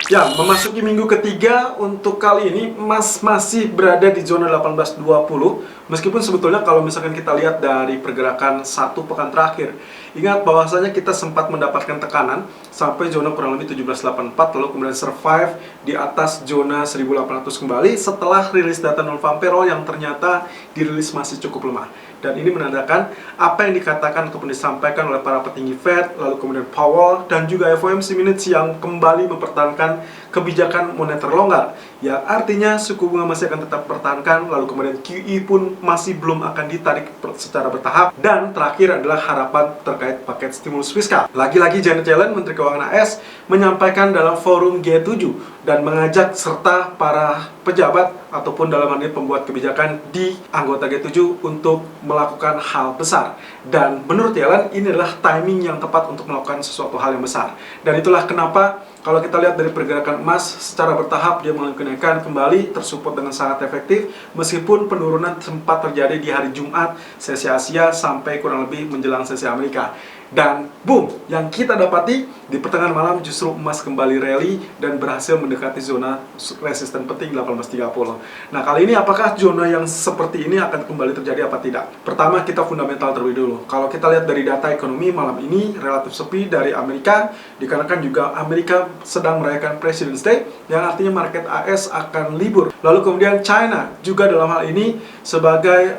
Ya, memasuki minggu ketiga untuk kali ini emas masih berada di zona 1820. Meskipun sebetulnya kalau misalkan kita lihat dari pergerakan satu pekan terakhir, ingat bahwasanya kita sempat mendapatkan tekanan sampai zona kurang lebih 1784, lalu kemudian survive di atas zona 1800 kembali setelah rilis data non-farm payroll yang ternyata dirilis masih cukup lemah. Dan ini menandakan apa yang dikatakan ataupun disampaikan oleh para petinggi Fed, lalu kemudian Powell, dan juga FOMC Minutes yang kembali mempertahankan kebijakan moneter longgar. Ya, artinya suku bunga masih akan tetap pertahankan, lalu kemudian QE pun masih belum akan ditarik secara bertahap. Dan terakhir adalah harapan terkait paket stimulus fiskal. Lagi-lagi Janet Yellen, Menteri Keuangan AS, menyampaikan dalam forum G7 dan mengajak serta para pejabat ataupun dalam hal ini pembuat kebijakan di anggota G7 untuk melakukan hal besar. Dan menurut Yellen, ini adalah timing yang tepat untuk melakukan sesuatu hal yang besar. Dan itulah kenapa kalau kita lihat dari pergerakan emas secara bertahap dia mengalami kenaikan kembali tersupport dengan sangat efektif meskipun penurunan sempat terjadi di hari Jumat sesi Asia sampai kurang lebih menjelang sesi Amerika. Dan boom, yang kita dapati di pertengahan malam justru emas kembali rally dan berhasil mendekati zona resisten penting 1830. Nah, kali ini apakah zona yang seperti ini akan kembali terjadi apa tidak? Pertama, kita fundamental terlebih dulu. Kalau kita lihat dari data ekonomi malam ini relatif sepi dari Amerika, dikarenakan juga Amerika sedang merayakan President's Day yang artinya market AS akan libur. Lalu kemudian China juga dalam hal ini sebagai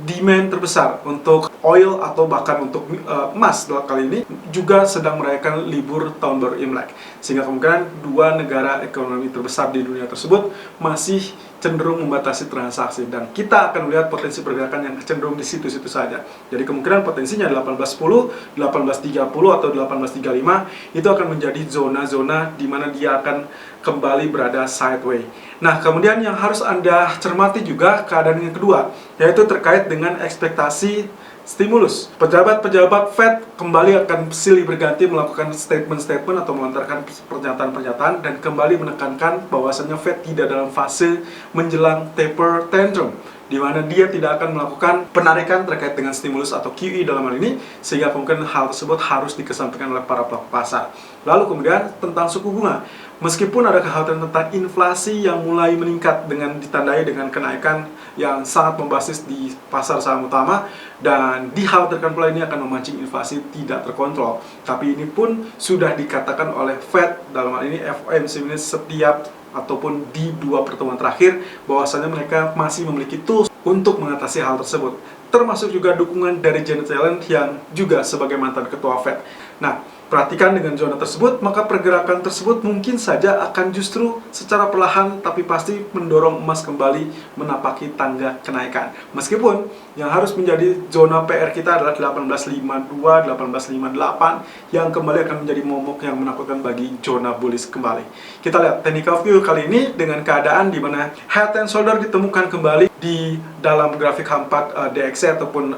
demand terbesar untuk oil atau bahkan untuk emas kali ini juga sedang merayakan libur tahun baru Imlek, sehingga kemungkinan dua negara ekonomi terbesar di dunia tersebut masih cenderung membatasi transaksi dan kita akan melihat potensi pergerakan yang cenderung di situ-situ saja. Jadi kemungkinan potensinya 1810, 1830 atau 1835 itu akan menjadi zona-zona di mana dia akan kembali berada sideways. Nah, kemudian yang harus Anda cermati juga keadaan yang kedua, yaitu terkait dengan ekspektasi stimulus. Pejabat-pejabat Fed kembali akan silih berganti melakukan statement-statement atau melontarkan pernyataan-pernyataan dan kembali menekankan bahwasannya Fed tidak dalam fase menjelang taper tantrum, di mana dia tidak akan melakukan penarikan terkait dengan stimulus atau QE dalam hal ini, sehingga mungkin hal tersebut harus dikesampingkan oleh para pelaku pasar. Lalu kemudian tentang suku bunga, meskipun ada kekhawatiran tentang inflasi yang mulai meningkat dengan ditandai dengan kenaikan yang sangat membasis di pasar saham utama, dan dikhawatirkan pula ini akan memancing inflasi tidak terkontrol. Tapi ini pun sudah dikatakan oleh Fed dalam hal ini FOMC ini setiap ataupun di dua pertemuan terakhir bahwasanya mereka masih memiliki tools untuk mengatasi hal tersebut, termasuk juga dukungan dari Janet Yellen yang juga sebagai mantan ketua Fed. Nah, perhatikan dengan zona tersebut, maka pergerakan tersebut mungkin saja akan justru secara perlahan tapi pasti mendorong emas kembali menapaki tangga kenaikan. Meskipun yang harus menjadi zona PR kita adalah 1852, 1858 yang kembali akan menjadi momok yang menakutkan bagi zona bullish kembali. Kita lihat technical view kali ini dengan keadaan di mana head and shoulder ditemukan kembali di dalam grafik H4 DXY ataupun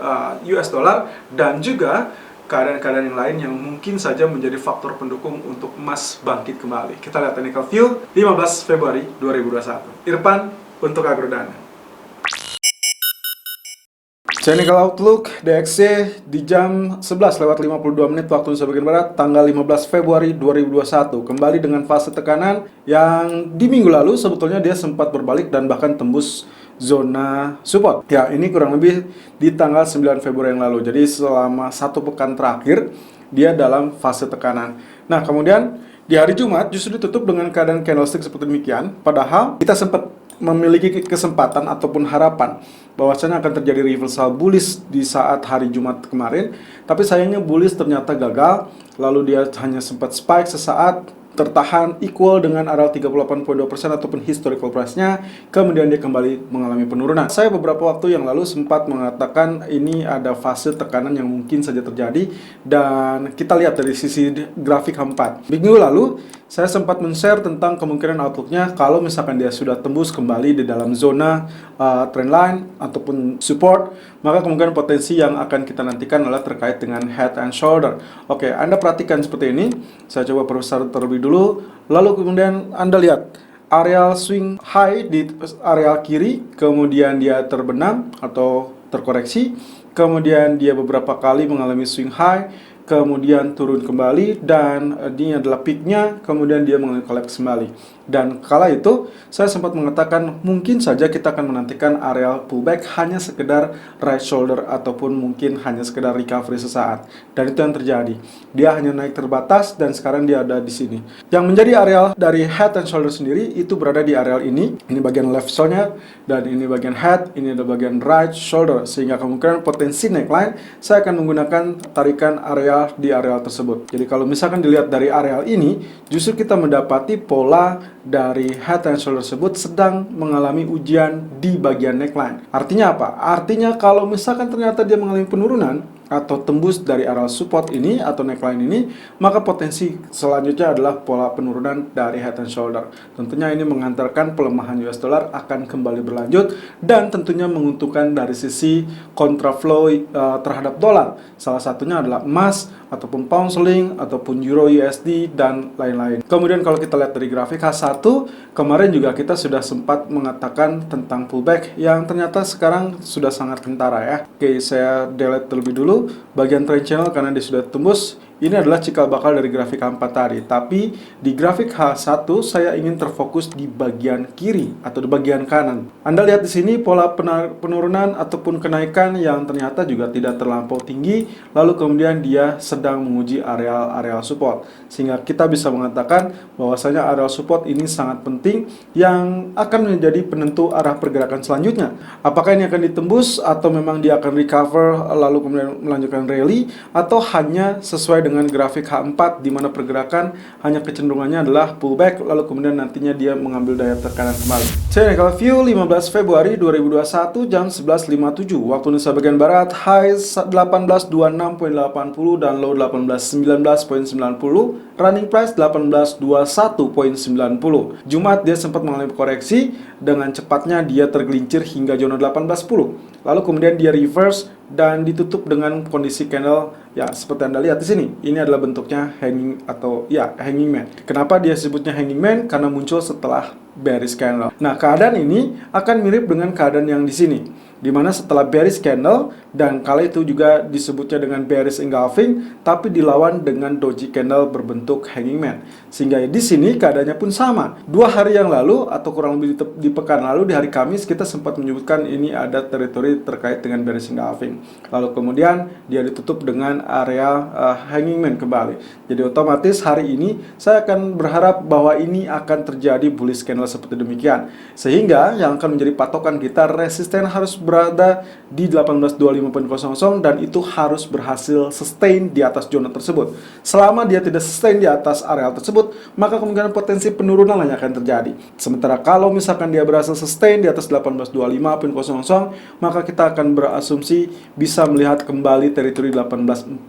US dollar, dan juga keadaan-keadaan yang lain yang mungkin saja menjadi faktor pendukung untuk emas bangkit kembali. Kita lihat technical view 15 Februari 2021. Irfan untuk Agrodana. Technical Outlook DXY di jam 11:52 waktu Indonesia bagian Barat, tanggal 15 Februari 2021. Kembali dengan fase tekanan yang di minggu lalu sebetulnya dia sempat berbalik dan bahkan tembus zona support. Ya, ini kurang lebih di tanggal 9 Februari yang lalu. Jadi selama satu pekan terakhir dia dalam fase tekanan. Nah, kemudian di hari Jumat justru ditutup dengan keadaan candlestick seperti demikian. Padahal kita sempat memiliki kesempatan ataupun harapan bahwasanya akan terjadi reversal bullish di saat hari Jumat kemarin. Tapi sayangnya bullish ternyata gagal. Lalu dia hanya sempat spike sesaat, tertahan equal dengan area 38.2% ataupun historical price-nya, kemudian dia kembali mengalami penurunan. Saya beberapa waktu yang lalu sempat mengatakan ini ada fase tekanan yang mungkin saja terjadi, dan kita lihat dari sisi grafik H4. Minggu lalu saya sempat men-share tentang kemungkinan outlook-nya kalau misalkan dia sudah tembus kembali di dalam zona trendline ataupun support, maka kemungkinan potensi yang akan kita nantikan adalah terkait dengan head and shoulder. Oke, Anda perhatikan seperti ini. Saya coba perbesar terlebih dulu, lalu kemudian Anda lihat area swing high di area kiri, kemudian dia terbenam atau terkoreksi, kemudian dia beberapa kali mengalami swing high, kemudian turun kembali, dan ini adalah peaknya, kemudian dia mengalami collapse kembali. Dan kala itu saya sempat mengatakan mungkin saja kita akan menantikan area pullback hanya sekedar right shoulder ataupun mungkin hanya sekedar recovery sesaat. Dan itu yang terjadi. Dia hanya naik terbatas dan sekarang dia ada di sini. Yang menjadi area dari head and shoulder sendiri itu berada di area ini. Ini bagian left shoulder dan ini bagian head, ini adalah bagian right shoulder, sehingga kemungkinan potensi neckline saya akan menggunakan tarikan area di area tersebut. Jadi kalau misalkan dilihat dari area ini, justru kita mendapati pola dari head and shoulder tersebut sedang mengalami ujian di bagian neckline. Artinya apa? Artinya kalau misalkan ternyata dia mengalami penurunan atau tembus dari area support ini atau neckline ini, maka potensi selanjutnya adalah pola penurunan dari head and shoulder. Tentunya ini mengantarkan pelemahan US dollar akan kembali berlanjut dan tentunya menguntungkan dari sisi kontraflow terhadap dolar. Salah satunya adalah emas ataupun pound sterling ataupun euro USD dan lain-lain. Kemudian kalau kita lihat dari grafik H1, kemarin juga kita sudah sempat mengatakan tentang pullback yang ternyata sekarang sudah sangat kentara ya. Oke, saya delete terlebih dulu bagian trend channel karena dia sudah tembus. Ini adalah cikal bakal dari grafik H4 tadi. Tapi di grafik H1 saya ingin terfokus di bagian kiri atau di bagian kanan. Anda lihat di sini pola penurunan ataupun kenaikan yang ternyata juga tidak terlampau tinggi, lalu kemudian dia sedang menguji area support. Sehingga kita bisa mengatakan bahwasanya area support ini sangat penting yang akan menjadi penentu arah pergerakan selanjutnya. Apakah ini akan ditembus atau memang dia akan recover lalu kemudian melanjutkan rally, atau hanya sesuai dengan grafik H4 di mana pergerakan hanya kecenderungannya adalah pullback lalu kemudian nantinya dia mengambil daya tekanan kembali. Technical view 15 Februari 2021 jam 11.57 waktu Indonesia bagian barat, high 1826.80 dan low 1819.90, running price 1821.90. Jumat dia sempat mengalami koreksi, dengan cepatnya dia tergelincir hingga zona 1810. Lalu kemudian dia reverse dan ditutup dengan kondisi candle ya seperti Anda lihat di sini. Ini adalah bentuknya hanging atau ya hanging man. Kenapa dia sebutnya hanging man? Karena muncul setelah bearish candle. Nah, keadaan ini akan mirip dengan keadaan yang di sini, di mana setelah bearish candle dan kala itu juga disebutnya dengan bearish engulfing, tapi dilawan dengan doji candle berbentuk hanging man. Sehingga di sini keadaannya pun sama. 2 hari yang lalu atau kurang lebih di pekan lalu di hari Kamis kita sempat menyebutkan ini ada teritori terkait dengan bearish engulfing. Lalu kemudian dia ditutup dengan area hanging man kembali. Jadi otomatis hari ini saya akan berharap bahwa ini akan terjadi bullish candle seperti demikian. Sehingga yang akan menjadi patokan kita, resisten harus berada di 1825.00 dan itu harus berhasil sustain di atas zona tersebut. Selama dia tidak sustain di atas area tersebut, maka kemungkinan potensi penurunan hanya akan terjadi. Sementara kalau misalkan dia berhasil sustain di atas 1825.00, maka kita akan berasumsi bisa melihat kembali teritori 1848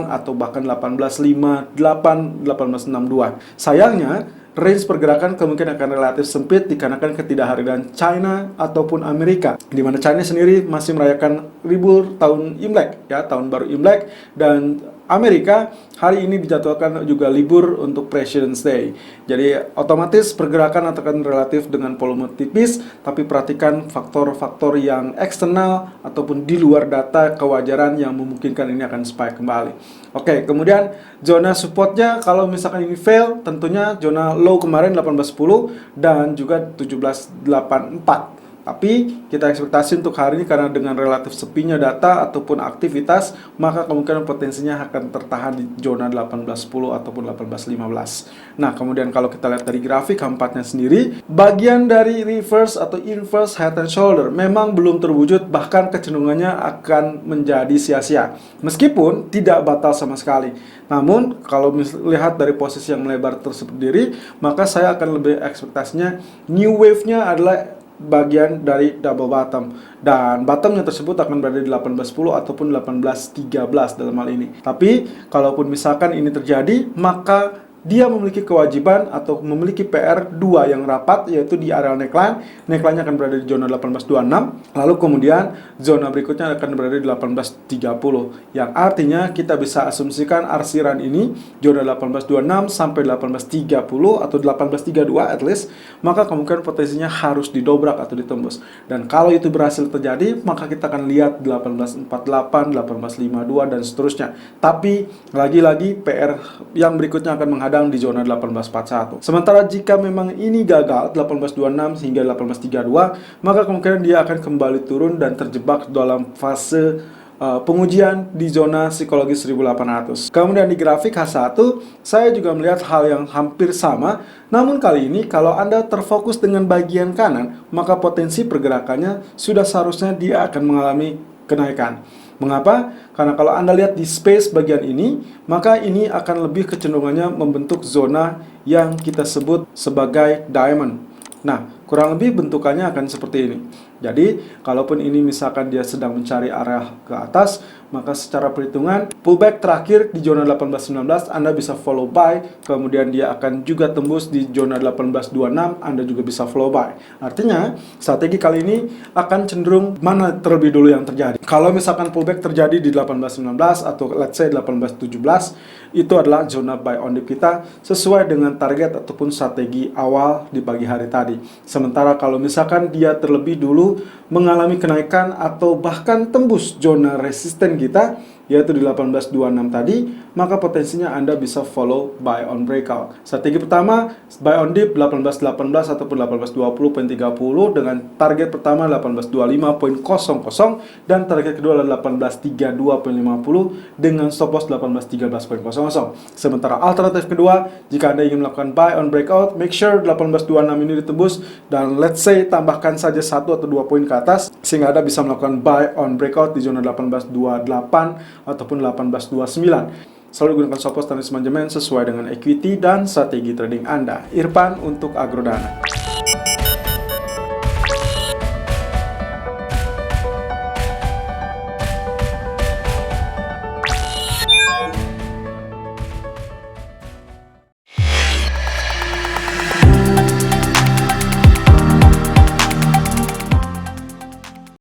atau bahkan 1858, 1862. Sayangnya range pergerakan kemungkinan akan relatif sempit dikarenakan ketidakhadiran China ataupun Amerika, di mana China sendiri masih merayakan libur tahun Imlek, ya, tahun baru Imlek, dan Amerika hari ini dijadwalkan juga libur untuk President's Day. Jadi otomatis pergerakan akan relatif dengan volume tipis, tapi perhatikan faktor-faktor yang eksternal ataupun di luar data kewajaran yang memungkinkan ini akan spike kembali. Oke, kemudian zona supportnya kalau misalkan ini fail, tentunya zona low kemarin 1810 dan juga 1784. Tapi kita ekspektasi untuk hari ini karena dengan relatif sepinya data ataupun aktivitas, maka kemungkinan potensinya akan tertahan di zona 1810 ataupun 1815. Nah, kemudian kalau kita lihat dari grafik H4-nya sendiri, bagian dari reverse atau inverse head and shoulder memang belum terwujud, bahkan kecenderungannya akan menjadi sia-sia. Meskipun tidak batal sama sekali. Namun, kalau melihat dari posisi yang melebar tersebut sendiri, maka saya akan lebih ekspektasinya new wave-nya adalah bagian dari double bottom, dan bottomnya tersebut akan berada di 1810 ataupun 1813 dalam hal ini. Tapi kalaupun misalkan ini terjadi, maka dia memiliki kewajiban atau memiliki PR2 yang rapat, yaitu di area neckline. Neckline-nya akan berada di zona 1826, lalu kemudian zona berikutnya akan berada di 1830, yang artinya kita bisa asumsikan RC run ini zona 1826 sampai 1830 atau 1832 at least, maka kemungkinan potensinya harus didobrak atau ditembus. Dan kalau itu berhasil terjadi, maka kita akan lihat 1848, 1852 dan seterusnya. Tapi lagi-lagi PR yang berikutnya akan menghadang di zona 1841. Sementara jika memang ini gagal 1826 hingga 1832, maka kemungkinan dia akan kembali turun dan terjebak dalam fase pengujian di zona psikologis 1800. Kemudian di grafik H1, saya juga melihat hal yang hampir sama. Namun kali ini kalau Anda terfokus dengan bagian kanan, maka potensi pergerakannya sudah seharusnya dia akan mengalami kenaikan. Mengapa? Karena kalau Anda lihat di space bagian ini, maka ini akan lebih kecenderungannya membentuk zona yang kita sebut sebagai diamond. Nah, kurang lebih bentukannya akan seperti ini. Jadi, kalaupun ini misalkan dia sedang mencari arah ke atas, maka secara perhitungan pullback terakhir di zona 1819 Anda bisa follow buy, kemudian dia akan juga tembus di zona 1826, Anda juga bisa follow buy. Artinya, strategi kali ini akan cenderung mana terlebih dulu yang terjadi. Kalau misalkan pullback terjadi di 1819 atau let's say 1817, itu adalah zona buy on dip kita sesuai dengan target ataupun strategi awal di pagi hari tadi. Sementara kalau misalkan dia terlebih dulu mengalami kenaikan atau bahkan tembus zona resisten kita, yaitu di 1826 tadi, maka potensinya Anda bisa follow buy on breakout. Strategi pertama, buy on dip 1818 ataupun 1820.30 dengan target pertama 1825.00 dan target kedua adalah 1832.50 dengan stop loss 1813.00. Sementara alternatif kedua, jika Anda ingin melakukan buy on breakout, make sure 1826 ini ditembus dan let's say tambahkan saja 1 atau 2 poin ke atas sehingga Anda bisa melakukan buy on breakout di zona 1828 ataupun 1829. Selalu gunakan stop loss dan manajemen sesuai dengan equity dan strategi trading Anda. Irfan untuk Agrodana.